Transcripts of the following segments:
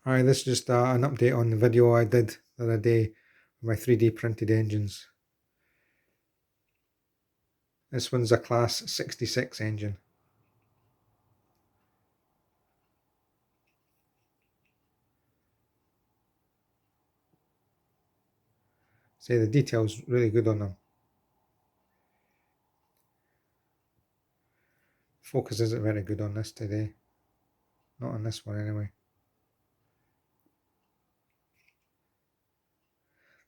Hi, this is just an update on the video I did the other day with my 3D printed engines. This one's a class 66 engine. See, the detail's really good on them. Focus isn't very good on this today. Not on this one anyway.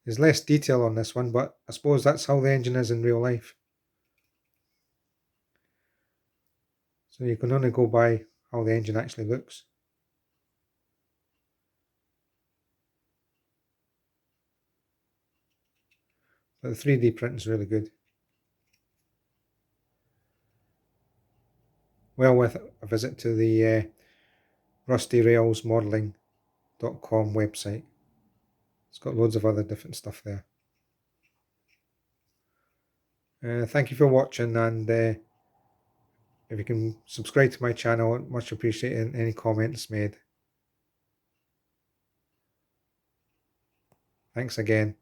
There's less detail on this one, but I suppose that's how the engine is in real life. So you can only go by how the engine actually looks. But the 3D printing is really good. Well worth a visit to the rustyrailsmodeling.com website. It's got loads of other different stuff there. Thank you for watching, and if you can subscribe to my channel, much appreciated any comments made. Thanks again.